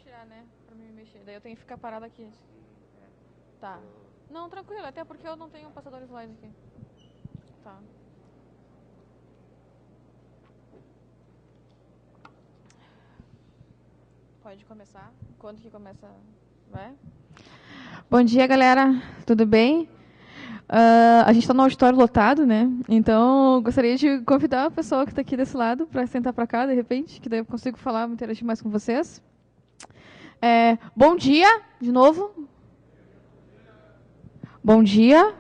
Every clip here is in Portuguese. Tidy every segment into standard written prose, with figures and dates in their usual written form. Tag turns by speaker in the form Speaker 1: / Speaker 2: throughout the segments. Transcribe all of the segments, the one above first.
Speaker 1: tirar, né? Pra me mexer. Daí eu tenho que ficar parada aqui. Tá. Não, tranquilo, até porque eu não tenho um passador de slide aqui. Tá. Pode começar? Quando que começa? Vai? Bom dia, galera. Tudo bem? A gente está no auditório lotado, né? Então, gostaria de convidar a pessoa que está aqui desse lado para sentar para cá, de repente, que daí eu consigo falar, me interagir mais com vocês. Bom dia, de novo. Bom dia.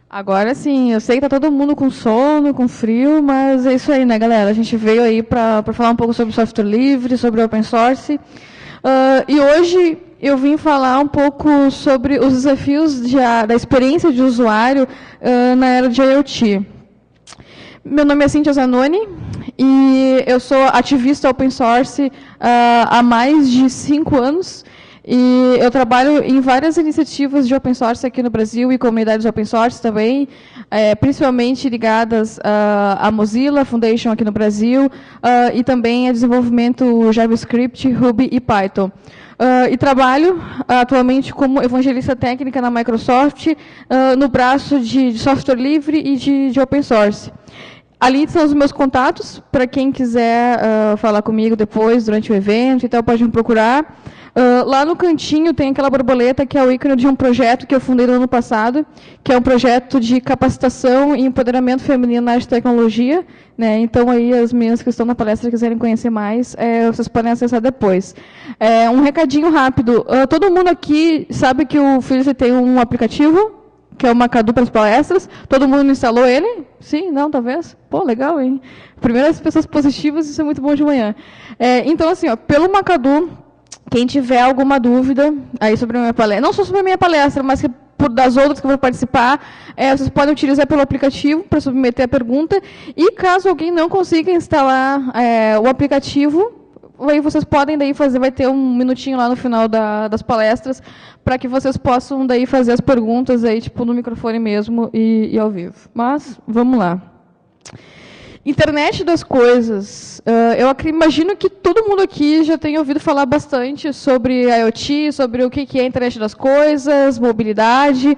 Speaker 1: Agora sim, eu sei que está todo mundo com sono, com frio, mas é isso aí, né, galera? A gente veio aí para falar um pouco sobre software livre, sobre open source. E hoje eu vim falar um pouco sobre os desafios da experiência de usuário na era de IoT. Meu nome é Cíntia Zanoni e eu sou ativista open source há mais de 5 anos. E eu trabalho em várias iniciativas de open source aqui no Brasil e comunidades open source também, principalmente ligadas à Mozilla Foundation aqui no Brasil e também a desenvolvimento JavaScript, Ruby e Python. E trabalho atualmente como evangelista técnica na Microsoft no braço de software livre e de open source. Ali são os meus contatos, para quem quiser falar comigo depois, durante o evento, então pode me procurar. Lá no cantinho tem aquela borboleta que é o ícone de um projeto que eu fundei no ano passado, que é um projeto de capacitação e empoderamento feminino na área de tecnologia, né? Então, aí, as meninas que estão na palestra quiserem conhecer mais, vocês podem acessar depois. Um recadinho rápido. Todo mundo aqui sabe que o Felice tem um aplicativo, que é o Macadu para as palestras. Todo mundo instalou ele? Sim? Não? Talvez? Pô, legal, hein? Primeiras pessoas positivas, isso é muito bom de manhã. Então, assim, pelo Macadu, quem tiver alguma dúvida aí sobre a minha palestra, não só sobre a minha palestra, mas das outras que eu vou participar, vocês podem utilizar pelo aplicativo para submeter a pergunta. E caso alguém não consiga instalar o aplicativo, aí vocês podem daí fazer, vai ter um minutinho lá no final das palestras, para que vocês possam daí fazer as perguntas aí, tipo, no microfone mesmo e ao vivo. Mas, vamos lá. Internet das coisas. Eu imagino que todo mundo aqui já tenha ouvido falar bastante sobre IoT, sobre o que é a internet das coisas, mobilidade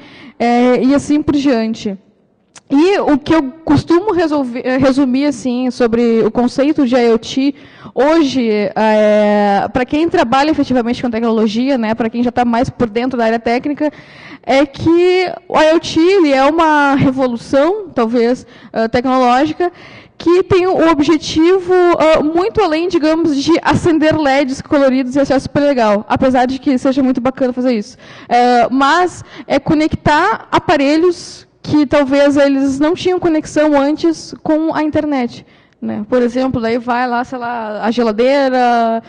Speaker 1: e assim por diante. E o que eu costumo resumir assim, sobre o conceito de IoT, hoje, para quem trabalha efetivamente com tecnologia, né, para quem já está mais por dentro da área técnica, é que o IoT ele é uma revolução, talvez, tecnológica, que tem o objetivo muito além, digamos, de acender LEDs coloridos e achar super legal, apesar de que seja muito bacana fazer isso. Mas é conectar aparelhos que talvez eles não tinham conexão antes com a internet. Né? Por exemplo, daí vai lá, sei lá, a geladeira,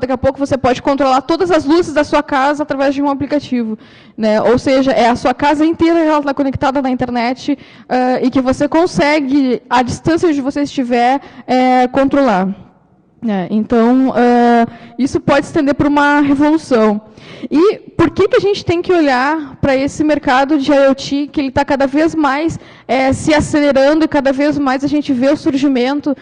Speaker 1: daqui a pouco você pode controlar todas as luzes da sua casa através de um aplicativo. Né? Ou seja, é a sua casa inteira ela está conectada na internet e que você consegue, à distância onde você estiver, controlar. Então, isso pode se estender por uma revolução. E por que a gente tem que olhar para esse mercado de IoT, que ele está cada vez mais se acelerando e cada vez mais a gente vê o surgimento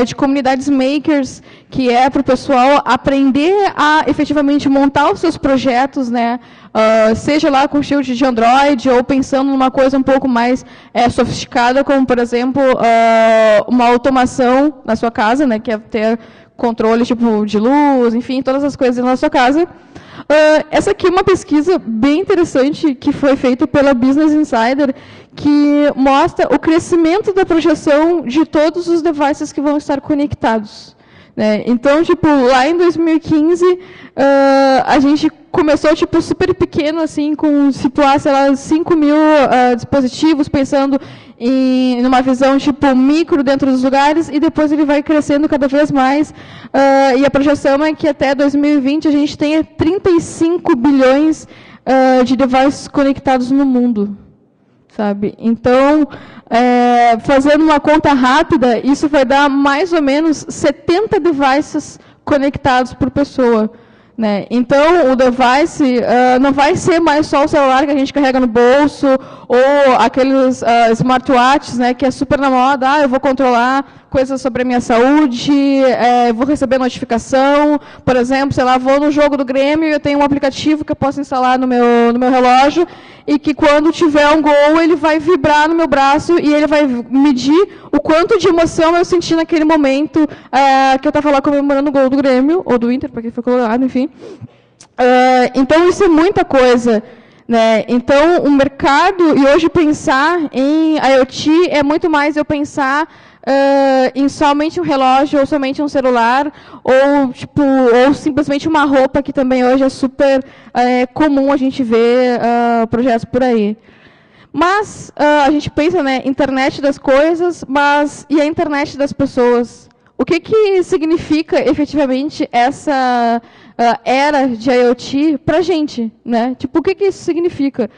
Speaker 1: de comunidades makers, que é para o pessoal aprender a efetivamente montar os seus projetos, né? Seja lá com estilo de Android ou pensando numa coisa um pouco mais sofisticada, como, por exemplo, uma automação na sua casa, né? Que é ter controle tipo, de luz, enfim, todas as coisas na sua casa. Essa aqui é uma pesquisa bem interessante que foi feita pela Business Insider, que mostra o crescimento da projeção de todos os devices que vão estar conectados. Né? Então, tipo, lá em 2015, a gente começou tipo, super pequeno, assim, com situar, sei lá, 5 mil dispositivos, pensando em uma visão tipo micro dentro dos lugares, e depois ele vai crescendo cada vez mais. E a projeção é que até 2020 a gente tenha 35 bilhões de devices conectados no mundo. Sabe? Então, fazendo uma conta rápida, isso vai dar mais ou menos 70 devices conectados por pessoa. né? Então, o device não vai ser mais só o celular que a gente carrega no bolso, ou aqueles smartwatches, né, que é super na moda. Eu vou controlar coisas sobre a minha saúde, vou receber notificação, por exemplo, sei lá, vou no jogo do Grêmio e eu tenho um aplicativo que eu posso instalar no meu relógio, e que quando tiver um gol, ele vai vibrar no meu braço e ele vai medir o quanto de emoção eu senti naquele momento que eu estava lá comemorando o gol do Grêmio, ou do Inter, para quem foi colorado, enfim. Então, isso é muita coisa, né? Então, o mercado, e hoje pensar em IoT é muito mais eu pensar em somente um relógio, ou somente um celular, ou simplesmente uma roupa, que também hoje é super comum a gente ver projetos por aí. Mas a gente pensa, né, internet das coisas, mas e a internet das pessoas? O que significa efetivamente essa era de IoT para a gente, né? Tipo, o que isso significa?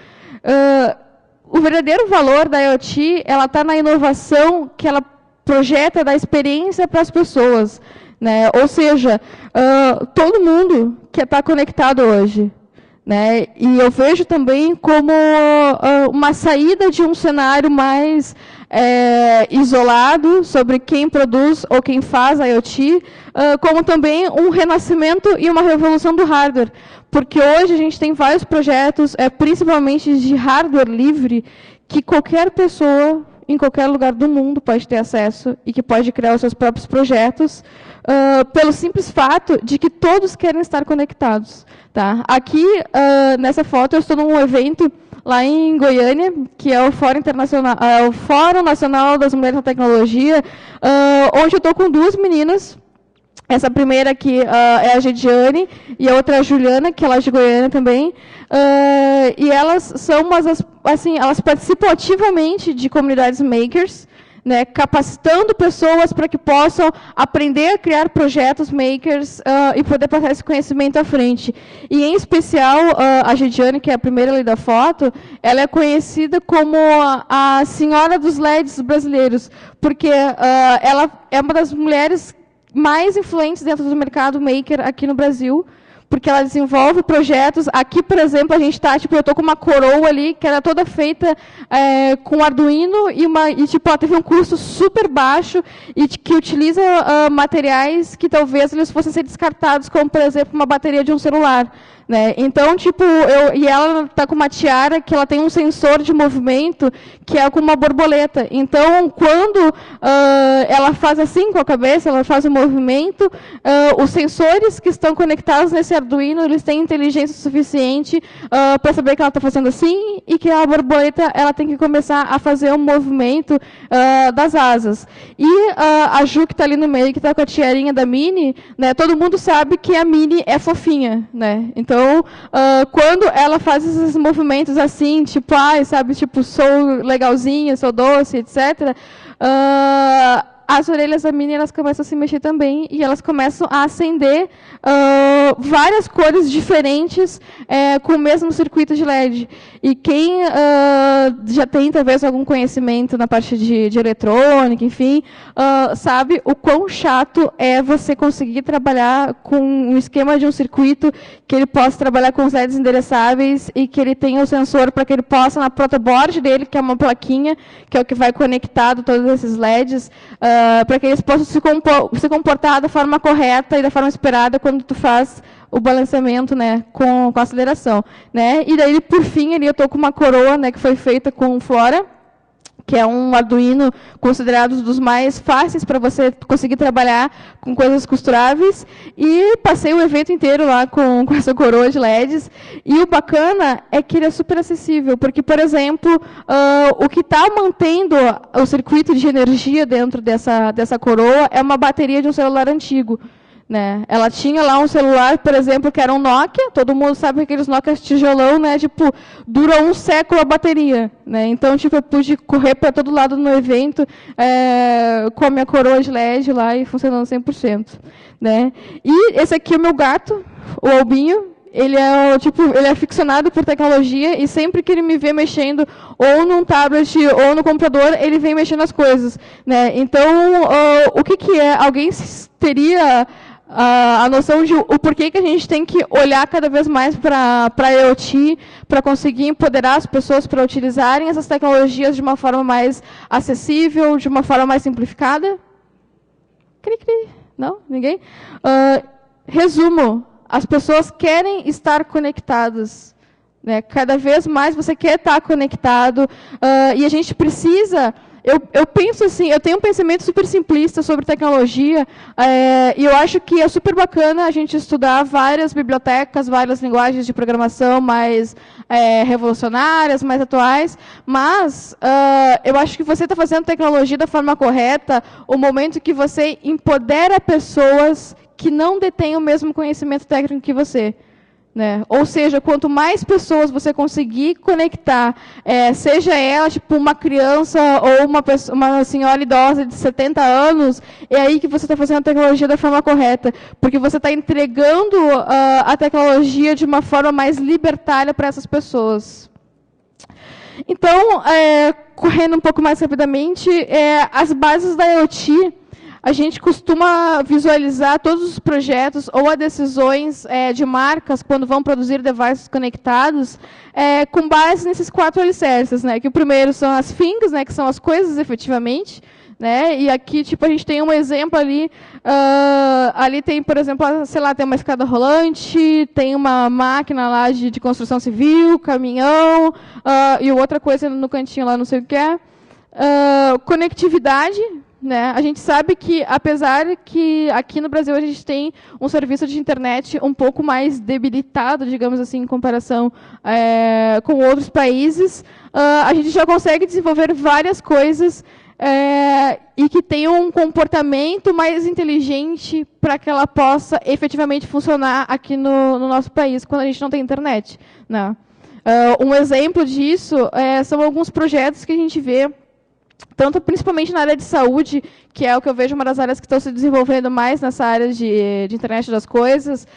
Speaker 1: O verdadeiro valor da IoT, ela está na inovação que ela projeta da experiência para as pessoas, né? Ou seja, todo mundo que está conectado hoje, né? E eu vejo também como uma saída de um cenário mais isolado sobre quem produz ou quem faz IoT, como também um renascimento e uma revolução do hardware. Porque hoje a gente tem vários projetos, principalmente de hardware livre, que qualquer pessoa, em qualquer lugar do mundo, pode ter acesso e que pode criar os seus próprios projetos, pelo simples fato de que todos querem estar conectados. Tá? Aqui, nessa foto, eu estou num evento lá em Goiânia, que é o Fórum Internacional, o Fórum Nacional das Mulheres na Tecnologia, onde eu estou com duas meninas. Essa primeira aqui é a Gediane, e a outra é a Juliana, que é lá de Goiânia também. E elas são elas participam ativamente de comunidades makers, né, capacitando pessoas para que possam aprender a criar projetos makers e poder passar esse conhecimento à frente. E, em especial, a Gediane, que é a primeira ali da foto, ela é conhecida como a senhora dos LEDs brasileiros, porque ela é uma das mulheres mais influentes dentro do mercado maker aqui no Brasil, porque ela desenvolve projetos. Aqui, por exemplo, a gente está, eu estou com uma coroa ali, que era toda feita com Arduino, e ela teve um custo super baixo, e que utiliza materiais que talvez eles fossem ser descartados, como, por exemplo, uma bateria de um celular. Né? Então, e ela está com uma tiara que ela tem um sensor de movimento que é com uma borboleta. Então, quando ela faz assim com a cabeça, ela faz o movimento, os sensores que estão conectados nesse Arduino, eles têm inteligência suficiente para saber que ela está fazendo assim, e que a borboleta ela tem que começar a fazer um movimento das asas. E a Ju, que está ali no meio, que está com a tiarinha da Mini, né, todo mundo sabe que a Mini é fofinha. Né? Então, quando ela faz esses movimentos assim, sou legalzinha, sou doce, etc., as orelhas da Mini, elas começam a se mexer também, e elas começam a acender várias cores diferentes com o mesmo circuito de LED. E quem já tem, talvez, algum conhecimento na parte de eletrônica, enfim, sabe o quão chato é você conseguir trabalhar com um esquema de um circuito que ele possa trabalhar com os LEDs endereçáveis e que ele tenha o sensor para que ele possa, na protoboard dele, que é uma plaquinha, que é o que vai conectado todos esses LEDs, para que eles possam se comportar da forma correta e da forma esperada quando tu faz o balanceamento, né, com a aceleração. Né? E daí, por fim, ali eu estou com uma coroa, né, que foi feita com Flora, que é um Arduino considerado dos mais fáceis para você conseguir trabalhar com coisas costuráveis, e passei o evento inteiro lá com essa coroa de LEDs, e o bacana é que ele é super acessível, porque, por exemplo, o que está mantendo o circuito de energia dentro dessa coroa é uma bateria de um celular antigo. Né? Ela tinha lá um celular, por exemplo, que era um Nokia, todo mundo sabe que aqueles Nokia tijolão, né, dura um século a bateria. Né? Então, eu pude correr para todo lado no evento com a minha coroa de LED lá e funcionando 100%. Né? E esse aqui é o meu gato, o Albinho. Ele é aficionado por tecnologia, e sempre que ele me vê mexendo ou num tablet ou no computador, ele vem mexendo as coisas. Né? Então, o que é? Alguém teria a noção de o porquê que a gente tem que olhar cada vez mais para a IoT, para conseguir empoderar as pessoas para utilizarem essas tecnologias de uma forma mais acessível, de uma forma mais simplificada? Cri, cri. Não? Ninguém? Resumo, as pessoas querem estar conectadas. Né? Cada vez mais você quer estar conectado, e a gente precisa... Eu penso assim, eu tenho um pensamento super simplista sobre tecnologia, e eu acho que é super bacana a gente estudar várias bibliotecas, várias linguagens de programação mais revolucionárias, mais atuais, mas eu acho que você está fazendo tecnologia da forma correta, o momento que você empodera pessoas que não detêm o mesmo conhecimento técnico que você. Né? Ou seja, quanto mais pessoas você conseguir conectar, seja ela tipo uma criança ou uma senhora idosa de 70 anos, é aí que você está fazendo a tecnologia da forma correta, porque você está entregando a tecnologia de uma forma mais libertária para essas pessoas. Então, correndo um pouco mais rapidamente, as bases da IoT, a gente costuma visualizar todos os projetos ou as decisões de marcas quando vão produzir devices conectados com base nesses 4 alicerces, né? Que o primeiro são as things, né? Que são as coisas efetivamente, né? E aqui tipo a gente tem um exemplo ali, ali tem, por exemplo, sei lá, tem uma escada rolante, tem uma máquina lá de construção civil, caminhão, e outra coisa no cantinho lá, não sei o que é. Conectividade. Né? A gente sabe que, apesar que aqui no Brasil a gente tem um serviço de internet um pouco mais debilitado, digamos assim, em comparação com outros países, a gente já consegue desenvolver várias coisas e que tenham um comportamento mais inteligente para que ela possa efetivamente funcionar aqui no nosso país, quando a gente não tem internet. Né? Um exemplo disso são alguns projetos que a gente vê, tanto principalmente na área de saúde, que é o que eu vejo uma das áreas que estão se desenvolvendo mais nessa área de internet das coisas,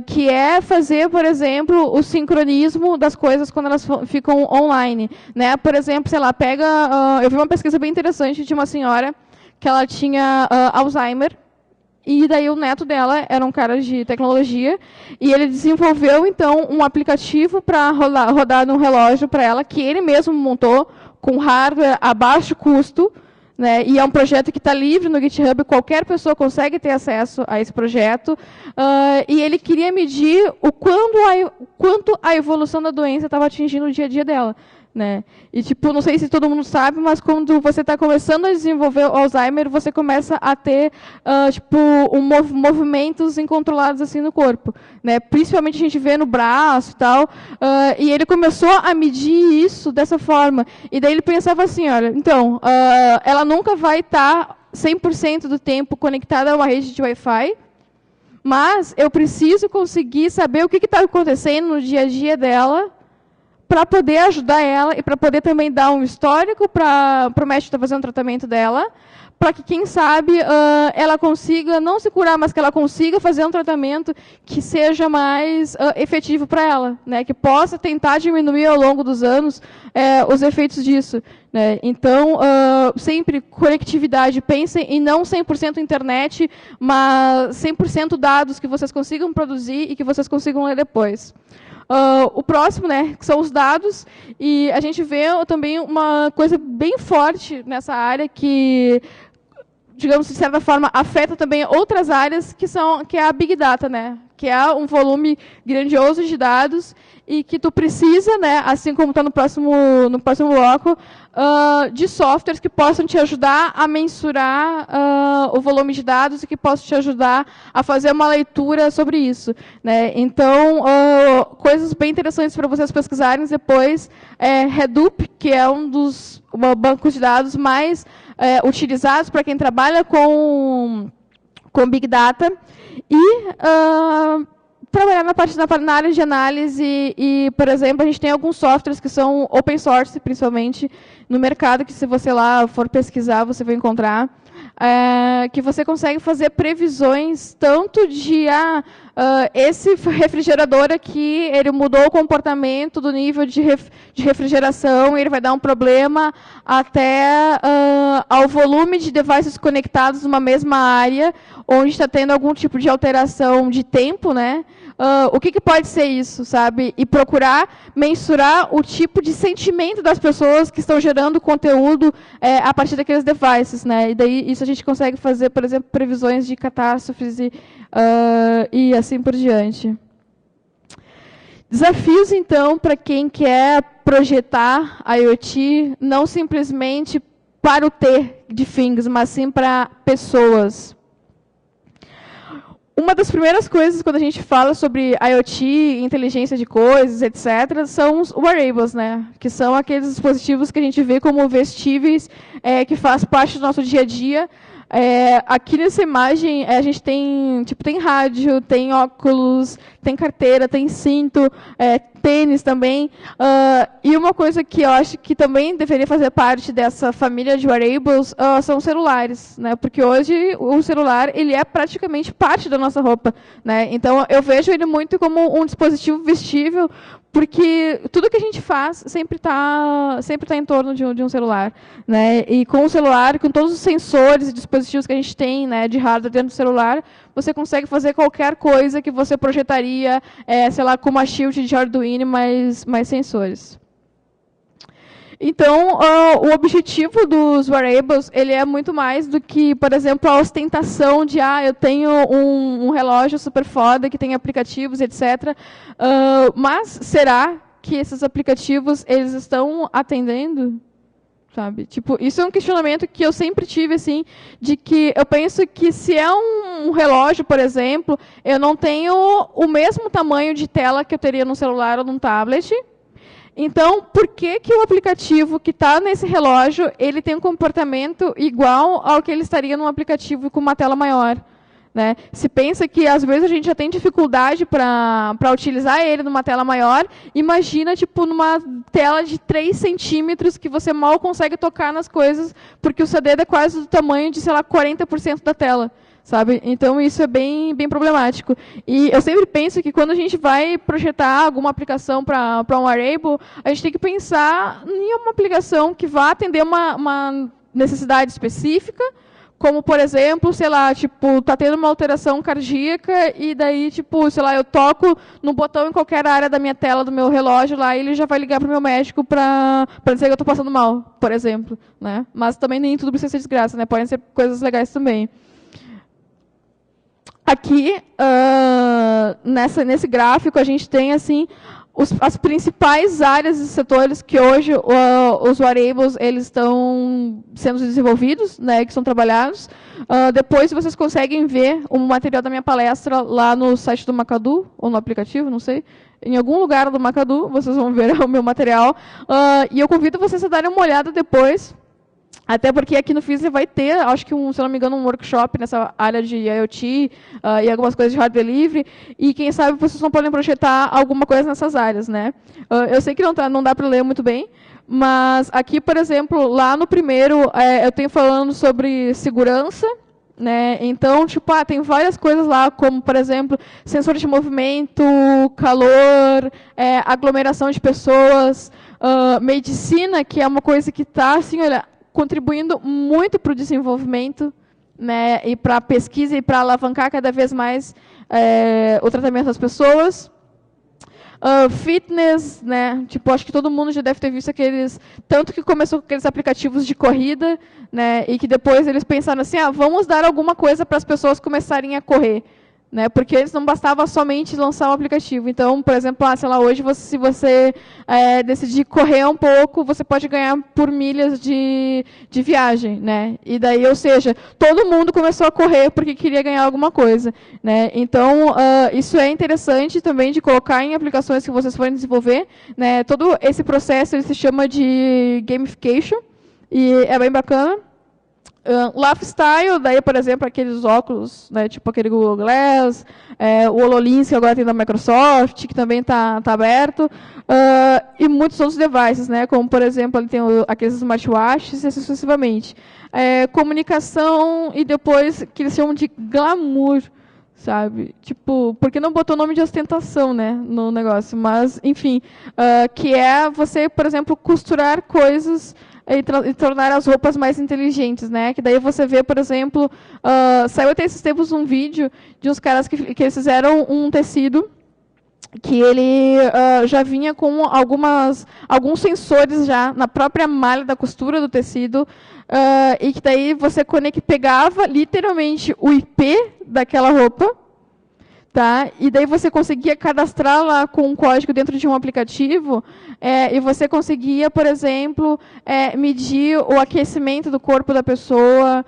Speaker 1: que é fazer, por exemplo, o sincronismo das coisas quando elas ficam online. Né? Por exemplo, sei lá, eu vi uma pesquisa bem interessante de uma senhora que ela tinha Alzheimer, e daí o neto dela era um cara de tecnologia, e ele desenvolveu, então, um aplicativo para rodar num relógio para ela, que ele mesmo montou, com hardware a baixo custo, né? E é um projeto que está livre no GitHub, qualquer pessoa consegue ter acesso a esse projeto, e ele queria medir o quanto a evolução da doença estava atingindo o dia a dia dela. Né? E, tipo, não sei se todo mundo sabe, mas quando você está começando a desenvolver o Alzheimer, você começa a ter, tipo, movimentos incontrolados assim no corpo. Né? Principalmente a gente vê no braço e tal. E ele começou a medir isso dessa forma. E daí ele pensava assim, olha, então, ela nunca vai estar 100% do tempo conectada a uma rede de Wi-Fi, mas eu preciso conseguir saber o que está acontecendo no dia a dia dela, para poder ajudar ela e para poder também dar um histórico para o médico que está fazendo o tratamento dela, para que, quem sabe, ela consiga não se curar, mas que ela consiga fazer um tratamento que seja mais efetivo para ela, né? Que possa tentar diminuir ao longo dos anos os efeitos disso. Né? Então, sempre conectividade, pensem em não 100% internet, mas 100% dados que vocês consigam produzir e que vocês consigam ler depois. O próximo, né, que são os dados, e a gente vê também uma coisa bem forte nessa área que, digamos, de certa forma, afeta também outras áreas, que é a Big Data, né, que é um volume grandioso de dados e que tu precisa, né, assim como está no próximo bloco, de softwares que possam te ajudar a mensurar o volume de dados e que possam te ajudar a fazer uma leitura sobre isso. Né? Então, coisas bem interessantes para vocês pesquisarem depois, Hadoop, que é um dos bancos de dados mais utilizados para quem trabalha com Big Data, e trabalhar na área de análise e, por exemplo, a gente tem alguns softwares que são open source, principalmente, no mercado, que se você lá for pesquisar, você vai encontrar. que você consegue fazer previsões tanto de esse refrigerador aqui, ele mudou o comportamento do nível de refrigeração, ele vai dar um problema, até ao volume de devices conectados numa mesma área, onde está tendo algum tipo de alteração de tempo, né? O que pode ser isso, sabe? E procurar mensurar o tipo de sentimento das pessoas que estão gerando conteúdo a partir daqueles devices, né? E daí isso a gente consegue fazer, por exemplo, previsões de catástrofes e assim por diante. Desafios, então, para quem quer projetar IoT, não simplesmente para o ter de things, mas sim para pessoas. Uma das primeiras coisas, quando a gente fala sobre IoT, inteligência de coisas, etc., são os wearables, né? Que são aqueles dispositivos que a gente vê como vestíveis, que faz parte do nosso dia a dia. Aqui nessa imagem, a gente tem rádio, tem óculos, tem carteira, tem cinto, tênis também. E uma coisa que eu acho que também deveria fazer parte dessa família de wearables são os celulares, né? Porque hoje o celular ele é praticamente parte da nossa roupa, né? Então eu vejo ele muito como um dispositivo vestível, porque tudo que a gente faz sempre tá em torno de um celular, né? E com o celular, com todos os sensores e dispositivos que a gente tem, né, de hardware dentro do celular, você consegue fazer qualquer coisa que você projetaria, sei lá, com uma shield de Arduino, mais sensores. Então, o objetivo dos wearables, ele é muito mais do que, por exemplo, a ostentação de, eu tenho um relógio super foda, que tem aplicativos, etc. Mas será que esses aplicativos, eles estão atendendo? Sabe? Tipo, isso é um questionamento que eu sempre tive, assim, de que eu penso que se é um relógio, por exemplo, eu não tenho o mesmo tamanho de tela que eu teria num celular ou num tablet. Então, por que o aplicativo que está nesse relógio, ele tem um comportamento igual ao que ele estaria num aplicativo com uma tela maior? Né? Se pensa que, às vezes, a gente já tem dificuldade para utilizar ele numa tela maior, imagina tipo, numa tela de 3 centímetros que você mal consegue tocar nas coisas, porque o CD é quase do tamanho de, sei lá, 40% da tela. Sabe? Então, isso é bem problemático. E eu sempre penso que, quando a gente vai projetar alguma aplicação para um wearable, a gente tem que pensar em uma aplicação que vá atender uma necessidade específica, como, por exemplo, sei lá, tipo, tá tendo uma alteração cardíaca e daí, tipo, sei lá, eu toco no botão em qualquer área da minha tela, do meu relógio lá, e ele já vai ligar para o meu médico para dizer que eu estou passando mal, por exemplo. Né? Mas também nem tudo precisa ser desgraça, né? Podem ser coisas legais também. Aqui, nesse gráfico, a gente tem assim, as principais áreas e setores que hoje os wearables eles estão sendo desenvolvidos, né, que são trabalhados. Depois vocês conseguem ver o material da minha palestra lá no site do Macadu, ou no aplicativo, não sei. Em algum lugar do Macadu, vocês vão ver o meu material. E eu convido vocês a darem uma olhada depois. Até porque aqui no FISLE vai ter, acho que, se não me engano, um workshop nessa área de IoT e algumas coisas de hardware livre. E, quem sabe, vocês não podem projetar alguma coisa nessas áreas. Né? Eu sei que não dá para ler muito bem, mas aqui, por exemplo, lá no primeiro, eu tenho falando sobre segurança. Né? Então, tipo, tem várias coisas lá, como, por exemplo, sensor de movimento, calor, aglomeração de pessoas, medicina, que é uma coisa que está, assim, olha, contribuindo muito para o desenvolvimento, né, e para a pesquisa e para alavancar cada vez mais o tratamento das pessoas. Fitness, né, tipo, acho que todo mundo já deve ter visto tanto que começou com aqueles aplicativos de corrida, né, e que depois eles pensaram assim, vamos dar alguma coisa para as pessoas começarem a correr. Né, porque eles não bastava somente lançar um aplicativo. Então, por exemplo, sei lá, hoje, se você decidir correr um pouco, você pode ganhar por milhas de viagem. Né? E daí, ou seja, todo mundo começou a correr porque queria ganhar alguma coisa. Né? Então, isso é interessante também de colocar em aplicações que vocês forem desenvolver. Né? Todo esse processo ele se chama de gamification, e é bem bacana. Lifestyle, daí, por exemplo, aqueles óculos, né, tipo aquele Google Glass, o HoloLens, que agora tem da Microsoft, que também está aberto, e muitos outros devices, né, como, por exemplo, tem aqueles smartwatches e assim sucessivamente. Comunicação e depois que eles chamam de glamour, sabe? Tipo, porque não botou nome de ostentação, né, no negócio, mas, enfim, que é você, por exemplo, costurar coisas e tornar as roupas mais inteligentes, né? Que daí você vê, por exemplo, saiu até esses tempos um vídeo de uns caras que eles fizeram um tecido que ele já vinha com alguns sensores já na própria malha da costura do tecido, e que daí você pegava literalmente o IP daquela roupa, tá? E daí você conseguia cadastrar lá com um código dentro de um aplicativo, e você conseguia, por exemplo, medir o aquecimento do corpo da pessoa,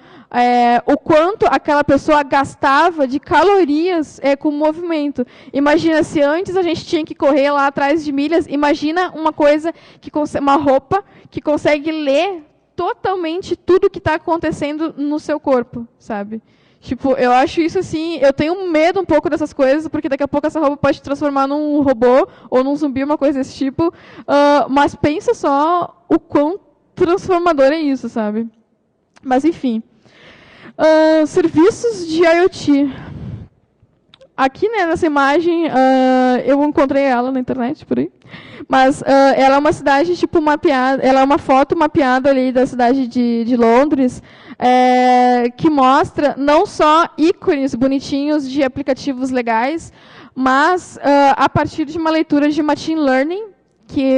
Speaker 1: o quanto aquela pessoa gastava de calorias com o movimento. Imagina, se antes a gente tinha que correr lá atrás de milhas, imagina uma roupa que consegue ler totalmente tudo que está acontecendo no seu corpo, sabe? Tipo, eu acho isso assim, eu tenho medo um pouco dessas coisas, porque daqui a pouco essa roupa pode se transformar num robô ou num zumbi, uma coisa desse tipo. Mas pensa só o quão transformador é isso, sabe? Mas, enfim. Serviços de IoT. Aqui, né, nessa imagem, eu encontrei ela na internet, por aí. Mas ela é uma cidade, tipo, mapeada, ela é uma foto mapeada ali da cidade de Londres, que mostra não só ícones bonitinhos de aplicativos legais, mas a partir de uma leitura de machine learning, que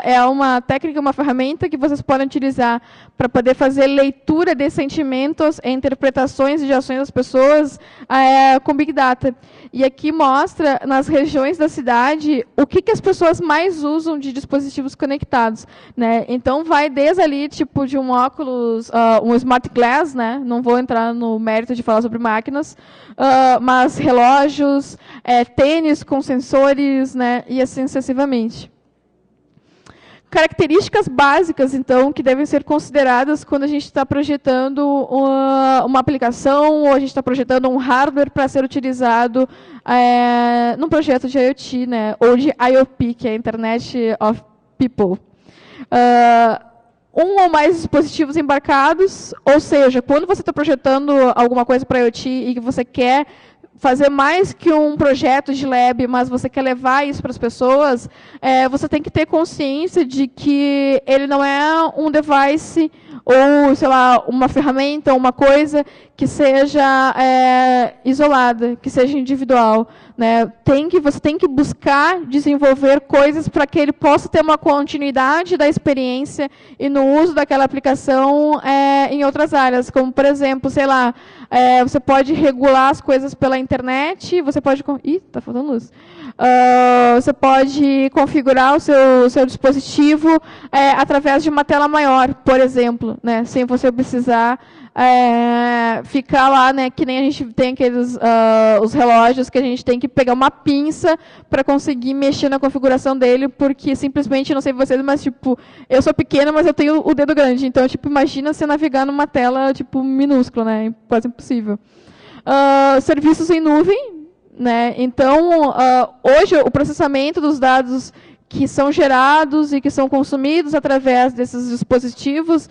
Speaker 1: é uma técnica, uma ferramenta que vocês podem utilizar para poder fazer leitura de sentimentos e interpretações de ações das pessoas com Big Data. E aqui mostra, nas regiões da cidade, o que as pessoas mais usam de dispositivos conectados, né? Então, vai desde ali, tipo, de um óculos, um smart glass, né? Não vou entrar no mérito de falar sobre máquinas, mas relógios, tênis com sensores, né? E assim sucessivamente. Características básicas, então, que devem ser consideradas quando a gente está projetando uma aplicação ou a gente está projetando um hardware para ser utilizado num projeto de IoT, né, ou de IoP, que é Internet of People. Um ou mais dispositivos embarcados, ou seja, quando você está projetando alguma coisa para IoT e que você quer fazer mais que um projeto de lab, mas você quer levar isso para as pessoas, você tem que ter consciência de que ele não é um device ou, sei lá, uma ferramenta, uma coisa que seja isolada, que seja individual, né? Você tem que buscar desenvolver coisas para que ele possa ter uma continuidade da experiência e no uso daquela aplicação em outras áreas, como, por exemplo, sei lá, você pode regular as coisas pela internet, você pode... Ih, está faltando luz. Você pode configurar o seu dispositivo através de uma tela maior, por exemplo, né, sem você precisar ficar lá, né, que nem a gente tem aqueles os relógios que a gente tem que pegar uma pinça para conseguir mexer na configuração dele, porque simplesmente, não sei vocês, mas tipo, eu sou pequena, mas eu tenho o dedo grande, então tipo, imagina você navegar numa tela tipo minúscula, né, quase impossível. Serviços em nuvem, né? Então, hoje o processamento dos dados que são gerados e que são consumidos através desses dispositivos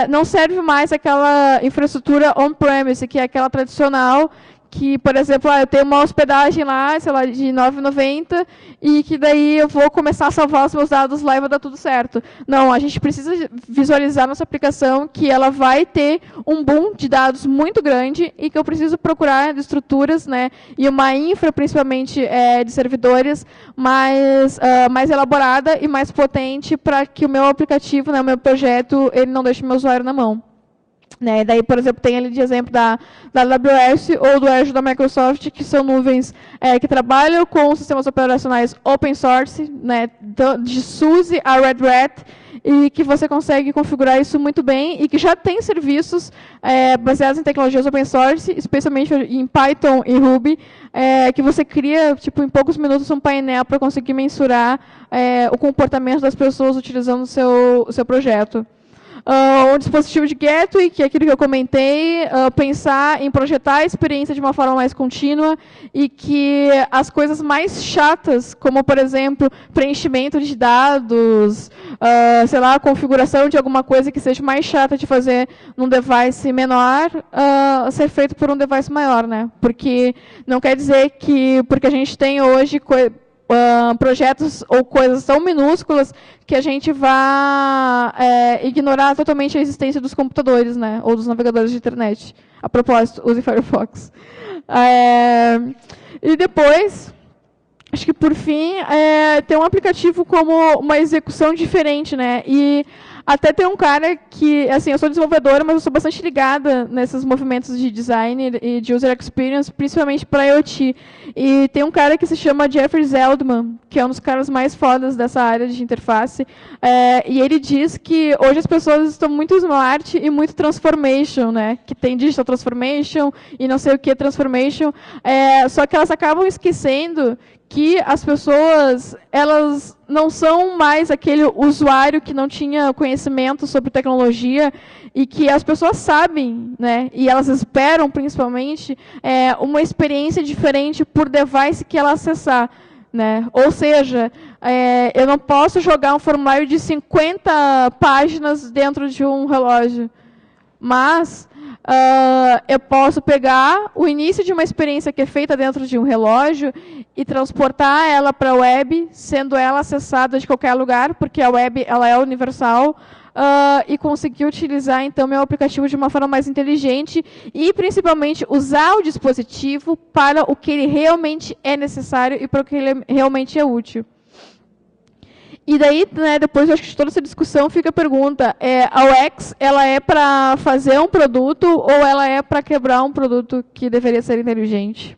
Speaker 1: não serve mais aquela infraestrutura on-premise, que é aquela tradicional, que, por exemplo, eu tenho uma hospedagem lá, sei lá, de R$ 9,90, e que daí eu vou começar a salvar os meus dados lá e vai dar tudo certo. Não, a gente precisa visualizar nossa aplicação, que ela vai ter um boom de dados muito grande e que eu preciso procurar estruturas, né, e uma infra, principalmente, de servidores mais elaborada e mais potente para que o meu aplicativo, né, o meu projeto, ele não deixe o meu usuário na mão. Né, daí, por exemplo, tem ali de exemplo da AWS ou do Azure da Microsoft, que são nuvens que trabalham com sistemas operacionais open source, né, de SUSE a Red Hat, e que você consegue configurar isso muito bem, e que já tem serviços baseados em tecnologias open source, especialmente em Python e Ruby, que você cria, tipo, em poucos minutos, um painel para conseguir mensurar o comportamento das pessoas utilizando o seu projeto. Um dispositivo de gateway, que é aquilo que eu comentei, pensar em projetar a experiência de uma forma mais contínua e que as coisas mais chatas, como, por exemplo, preenchimento de dados, sei lá, configuração de alguma coisa que seja mais chata de fazer num device menor, ser feito por um device maior, né? Porque não quer dizer que, porque a gente tem hoje projetos ou coisas tão minúsculas que a gente vai ignorar totalmente a existência dos computadores, né, ou dos navegadores de internet. A propósito, use Firefox. E depois, acho que por fim, tem um aplicativo como uma execução diferente, né, e até tem um cara que, assim, eu sou desenvolvedora, mas eu sou bastante ligada nesses movimentos de design e de user experience, principalmente para IoT. E tem um cara que se chama Jeffrey Zeldman, que é um dos caras mais fodas dessa área de interface, e ele diz que hoje as pessoas estão muito smart e muito transformation, né? Que tem digital transformation e não sei o que transformation, só que elas acabam esquecendo que as pessoas, elas não são mais aquele usuário que não tinha conhecimento sobre tecnologia e que as pessoas sabem, né, e elas esperam, principalmente, uma experiência diferente por device que ela acessar, né? Ou seja, eu não posso jogar um formulário de 50 páginas dentro de um relógio, mas eu posso pegar o início de uma experiência que é feita dentro de um relógio e transportar ela para a web, sendo ela acessada de qualquer lugar, porque a web ela é universal, e conseguir utilizar, então, meu aplicativo de uma forma mais inteligente e, principalmente, usar o dispositivo para o que ele realmente é necessário e para o que ele realmente é útil. E daí, né, depois eu acho que de toda essa discussão fica a pergunta, a UX, ela é para fazer um produto ou ela é para quebrar um produto que deveria ser inteligente?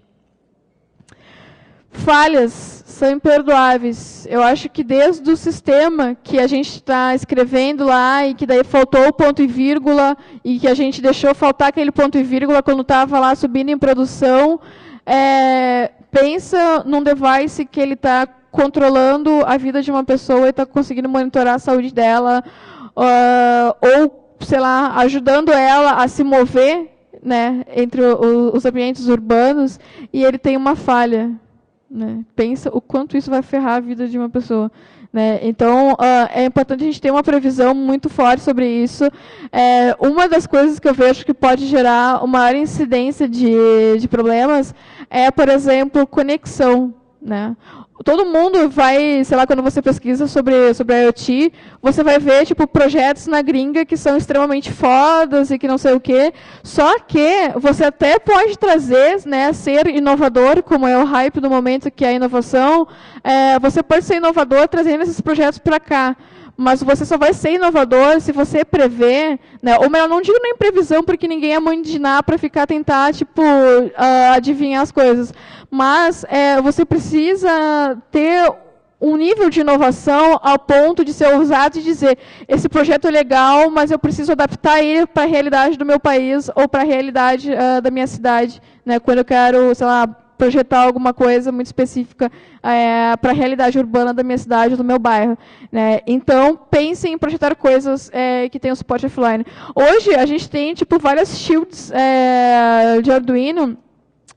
Speaker 1: Falhas são imperdoáveis. Eu acho que desde o sistema que a gente está escrevendo lá e que daí faltou o ponto e vírgula e que a gente deixou faltar aquele ponto e vírgula quando estava lá subindo em produção, pensa num device que ele está controlando a vida de uma pessoa e está conseguindo monitorar a saúde dela, ou, sei lá, ajudando ela a se mover, né, entre os ambientes urbanos, e ele tem uma falha, né? Pensa o quanto isso vai ferrar a vida de uma pessoa, né? Então, é importante a gente ter uma previsão muito forte sobre isso. Uma das coisas que eu vejo que pode gerar uma maior incidência de problemas é, por exemplo, conexão, né? Todo mundo vai, sei lá, quando você pesquisa sobre IoT, você vai ver, tipo, projetos na gringa que são extremamente fodas e que não sei o quê. Só que você até pode trazer, né, ser inovador, como é o hype do momento, que é a inovação. Você pode ser inovador trazendo esses projetos para cá. Mas você só vai ser inovador se você prever, né? Ou melhor, não digo nem previsão, porque ninguém é mãe de Ná para tentar, tipo, adivinhar as coisas. Mas você precisa ter um nível de inovação ao ponto de ser ousado e dizer, esse projeto é legal, mas eu preciso adaptar ele para a realidade do meu país ou para a realidade da minha cidade, né? Quando eu quero, sei lá, projetar alguma coisa muito específica para a realidade urbana da minha cidade ou do meu bairro, né? Então, pensem em projetar coisas que tenham suporte offline. Hoje, a gente tem tipo, várias shields de Arduino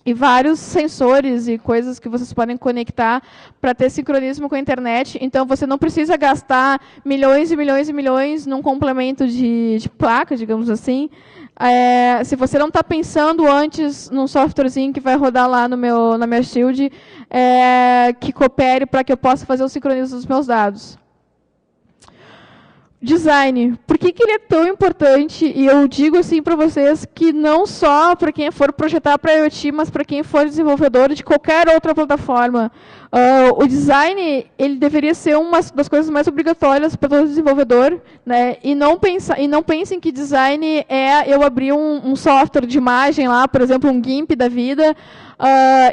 Speaker 1: e vários sensores e coisas que vocês podem conectar para ter sincronismo com a internet. Então, você não precisa gastar milhões e milhões e milhões num complemento de placa, digamos assim. Se você não está pensando antes num softwarezinho que vai rodar lá na minha shield, que coopere para que eu possa fazer o sincronismo dos meus dados. Design. Por que ele é tão importante? E eu digo assim para vocês que não só para quem for projetar para IoT, mas para quem for desenvolvedor de qualquer outra plataforma. O design, ele deveria ser uma das coisas mais obrigatórias para todo desenvolvedor, né? E não pensem que design é eu abrir um software de imagem lá, por exemplo, um GIMP da vida,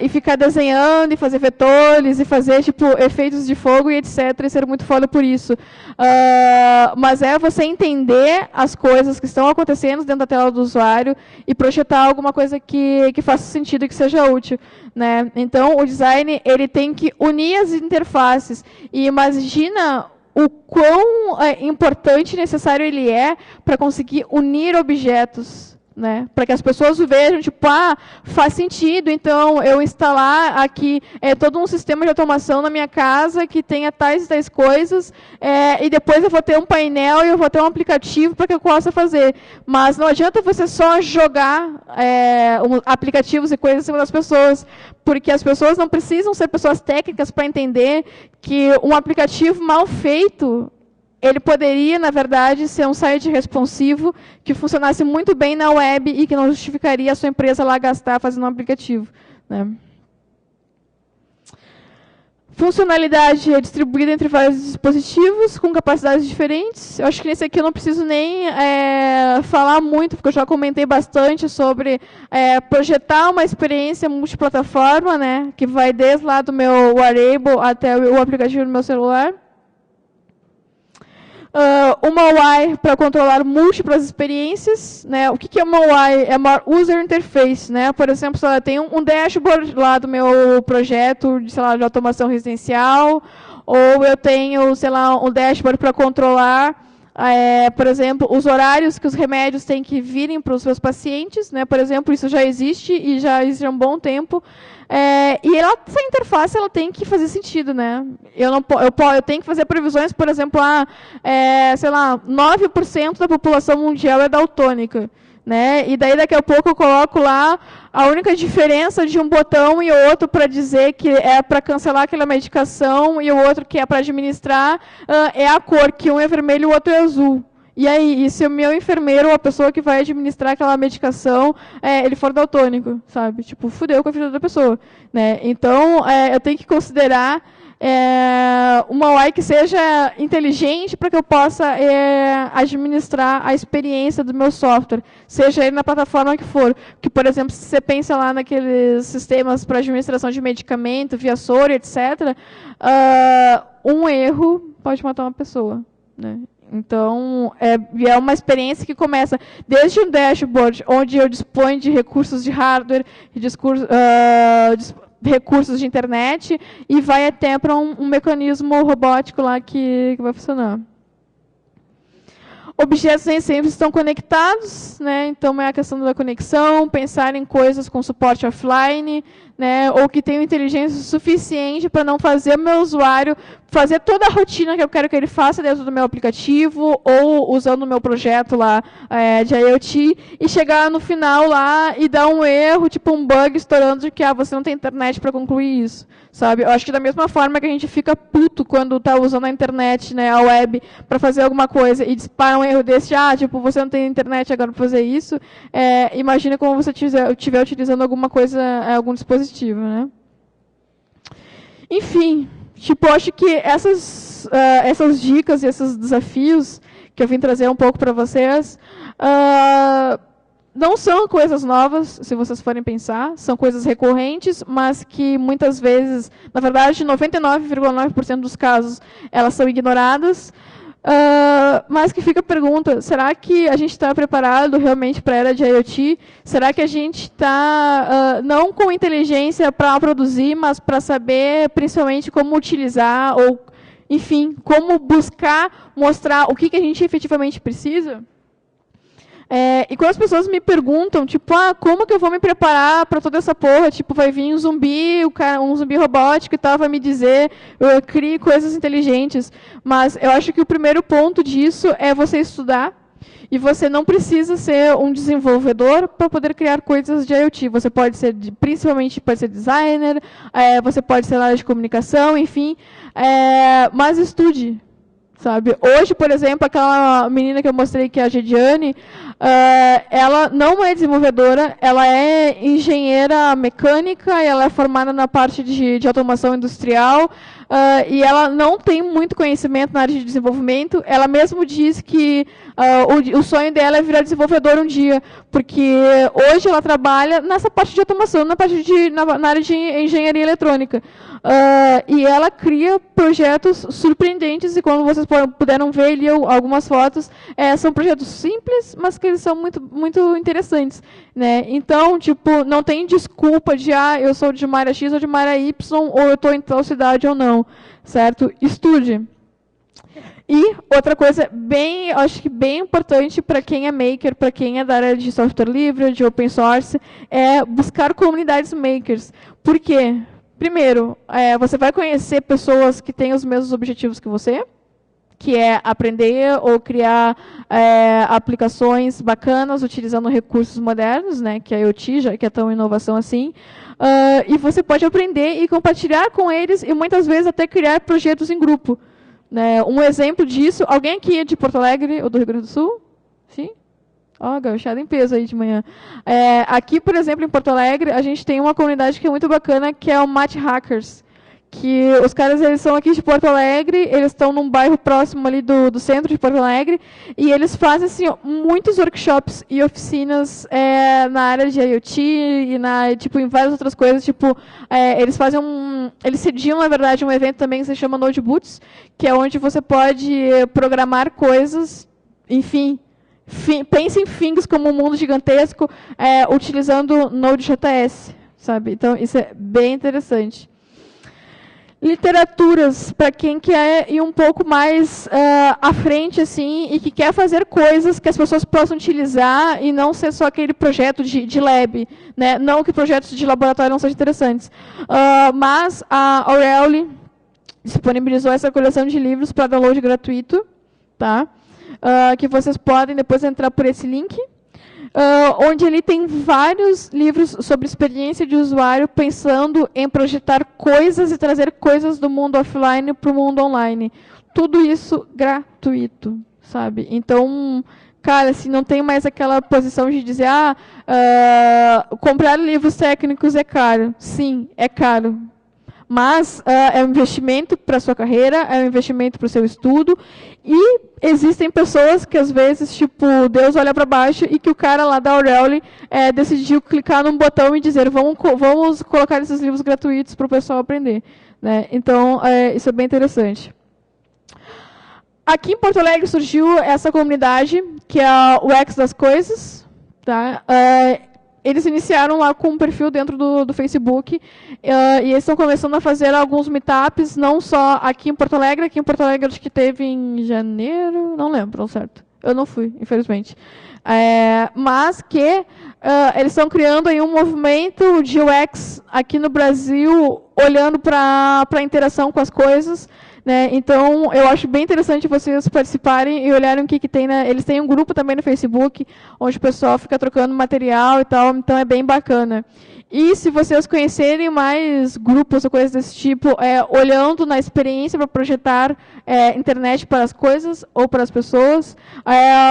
Speaker 1: e ficar desenhando, e fazer vetores, e fazer tipo, efeitos de fogo e etc. E ser muito foda por isso. Mas é você entender as coisas que estão acontecendo dentro da tela do usuário e projetar alguma coisa que faça sentido e que seja útil, né? Então, o design ele tem que unir as interfaces. E imagina o quão importante e necessário ele é para conseguir unir objetos, né? Para que as pessoas vejam, tipo, faz sentido, então, eu instalar aqui todo um sistema de automação na minha casa que tenha tais e tais coisas, e depois eu vou ter um painel e eu vou ter um aplicativo para que eu possa fazer. Mas não adianta você só jogar aplicativos e coisas em cima das pessoas, porque as pessoas não precisam ser pessoas técnicas para entender que um aplicativo mal feito, ele poderia, na verdade, ser um site responsivo que funcionasse muito bem na web e que não justificaria a sua empresa lá gastar fazendo um aplicativo, né? Funcionalidade é distribuída entre vários dispositivos com capacidades diferentes. Eu acho que nesse aqui eu não preciso nem falar muito, porque eu já comentei bastante sobre projetar uma experiência multiplataforma, né, que vai desde lá do meu wearable até o aplicativo do meu celular. Uma UI para controlar múltiplas experiências, né? O que é uma UI? É uma user interface, né? Por exemplo, sei lá, tem um dashboard lá do meu projeto de, sei lá, de automação residencial, ou eu tenho, sei lá, um dashboard para controlar, por exemplo, os horários que os remédios têm que virem para os meus pacientes, né? Por exemplo, isso já existe e já existe há um bom tempo. E essa interface ela tem que fazer sentido, né? Eu tenho que fazer previsões, por exemplo, sei lá, 9% da população mundial é daltônica, né? E daí daqui a pouco eu coloco lá a única diferença de um botão e outro para dizer que é para cancelar aquela medicação e o outro que é para administrar é a cor, que um é vermelho e o outro é azul. E aí, e se o meu enfermeiro, ou a pessoa que vai administrar aquela medicação, ele for daltônico, sabe? Tipo, fudeu com a vida da pessoa, né? Então, eu tenho que considerar uma UI que seja inteligente para que eu possa administrar a experiência do meu software, seja ele na plataforma que for. Que, por exemplo, se você pensa lá naqueles sistemas para administração de medicamento, via Soro, etc., um erro pode matar uma pessoa, né? Então, é uma experiência que começa desde um dashboard, onde eu disponho de recursos de hardware, recursos de internet, e vai até para um mecanismo robótico lá que vai funcionar. Objetos nem sempre estão conectados, né? Então é a questão da conexão, pensar em coisas com suporte offline, né? Ou que tenham inteligência suficiente para não fazer o meu usuário fazer toda a rotina que eu quero que ele faça dentro do meu aplicativo ou usando o meu projeto lá de IoT e chegar no final lá e dar um erro, tipo um bug estourando de que você não tem internet para concluir isso, sabe? Eu acho que da mesma forma que a gente fica puto quando está usando a internet, né, a web, para fazer alguma coisa e dispara um erro desse, tipo, você não tem internet agora para fazer isso, imagina como você estiver utilizando alguma coisa, algum dispositivo, né? Enfim, tipo, acho que essas dicas e esses desafios que eu vim trazer um pouco para vocês não são coisas novas, se vocês forem pensar, são coisas recorrentes, mas que muitas vezes, na verdade, 99,9% dos casos, elas são ignoradas. Mas que fica a pergunta, será que a gente está preparado realmente para a era de IoT? Será que a gente está, não com inteligência para produzir, mas para saber, principalmente, como utilizar, ou, enfim, como buscar mostrar o que a gente efetivamente precisa? E quando as pessoas me perguntam, tipo, como que eu vou me preparar para toda essa porra? Tipo, vai vir um zumbi robótico e tal, vai me dizer, eu crie coisas inteligentes. Mas eu acho que o primeiro ponto disso é você estudar. E você não precisa ser um desenvolvedor para poder criar coisas de IoT. Você pode ser, principalmente, pode ser designer, você pode ser na área de comunicação, enfim. Mas estude. Sabe? Hoje, por exemplo, aquela menina que eu mostrei, que é a Gediane, ela não é desenvolvedora, ela é engenheira mecânica, e ela é formada na parte de automação industrial, e ela não tem muito conhecimento na área de desenvolvimento. Ela mesmo diz que o sonho dela é virar desenvolvedora um dia, porque hoje ela trabalha nessa parte de automação, na área de engenharia eletrônica. E ela cria projetos surpreendentes, e quando vocês puderam ver ali algumas fotos, são projetos simples, mas que eles são muito, muito interessantes, né? Então, tipo, não tem desculpa de, eu sou de uma área X ou de uma área Y, ou eu estou em tal cidade ou não, certo? Estude. E outra coisa bem, acho que bem importante para quem é maker, para quem é da área de software livre, de open source, é buscar comunidades makers. Por quê? Primeiro, você vai conhecer pessoas que têm os mesmos objetivos que você, que é aprender ou criar aplicações bacanas utilizando recursos modernos, né, que a IoT já que é tão inovação assim. E você pode aprender e compartilhar com eles e muitas vezes até criar projetos em grupo. Né? Um exemplo disso, alguém aqui é de Porto Alegre ou do Rio Grande do Sul? Sim? Ó, gauchada em peso aí de manhã. Aqui, por exemplo, em Porto Alegre, a gente tem uma comunidade que é muito bacana, que é o Math Hackers. Que os caras, eles são aqui de Porto Alegre, eles estão num bairro próximo ali do centro de Porto Alegre, e eles fazem assim, muitos workshops e oficinas na área de IoT e em várias outras coisas. Eles cediam, na verdade, um evento também que se chama Node Boots, que é onde você pode programar coisas, enfim, pense em things como um mundo gigantesco, utilizando Node.js, sabe? Então, isso é bem interessante. Literaturas, para quem quer ir um pouco mais à frente assim, e que quer fazer coisas que as pessoas possam utilizar e não ser só aquele projeto de lab. Né? Não que projetos de laboratório não sejam interessantes. Mas a O'Reilly disponibilizou essa coleção de livros para download gratuito, tá? Que vocês podem depois entrar por esse link. Onde ele tem vários livros sobre experiência de usuário, pensando em projetar coisas e trazer coisas do mundo offline para o mundo online. Tudo isso gratuito, sabe? Então, cara, assim, não tem mais aquela posição de dizer, comprar livros técnicos é caro. Sim, é caro. Mas é um investimento para a sua carreira, é um investimento para o seu estudo, e existem pessoas que, às vezes, tipo, Deus olha para baixo e que o cara lá da O'Reilly decidiu clicar num botão e dizer, vamos colocar esses livros gratuitos para o pessoal aprender. Né? Então, isso é bem interessante. Aqui em Porto Alegre surgiu essa comunidade, que é o X das Coisas. Tá? Eles iniciaram lá com um perfil dentro do Facebook, e eles estão começando a fazer alguns meetups, não só aqui em Porto Alegre. Aqui em Porto Alegre acho que teve em janeiro, não lembro, não certo. Eu não fui, infelizmente. Mas que eles estão criando aí um movimento de UX aqui no Brasil, olhando para a interação com as coisas. Né? Então, eu acho bem interessante vocês participarem e olharem o que tem. Né? Eles têm um grupo também no Facebook, onde o pessoal fica trocando material e tal, então é bem bacana. E se vocês conhecerem mais grupos ou coisas desse tipo, olhando na experiência para projetar internet para as coisas ou para as pessoas,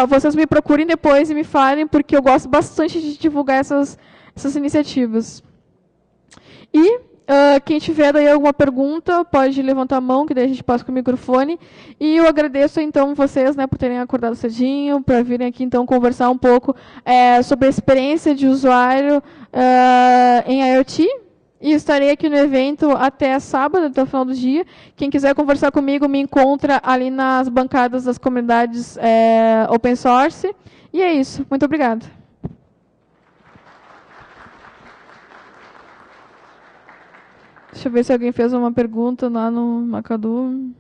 Speaker 1: vocês me procurem depois e me falem, porque eu gosto bastante de divulgar essas iniciativas. E quem tiver daí alguma pergunta, pode levantar a mão, que daí a gente passa com o microfone. E eu agradeço, então, vocês, né, por terem acordado cedinho, para virem aqui, então, conversar um pouco sobre a experiência de usuário em IoT. E estarei aqui no evento até sábado, até o final do dia. Quem quiser conversar comigo, me encontra ali nas bancadas das comunidades open source. E é isso. Muito obrigada. Deixa eu ver se alguém fez uma pergunta lá no Macadu.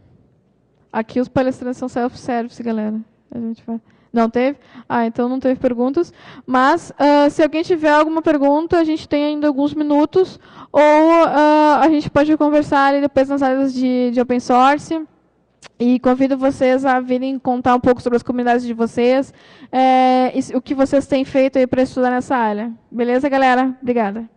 Speaker 1: Aqui os palestrantes são self-service, galera. A gente vai... Não teve? Então não teve perguntas. Mas, se alguém tiver alguma pergunta, a gente tem ainda alguns minutos. Ou a gente pode conversar ali depois nas áreas de open source. E convido vocês a virem contar um pouco sobre as comunidades de vocês. E o que vocês têm feito aí para estudar nessa área. Beleza, galera? Obrigada.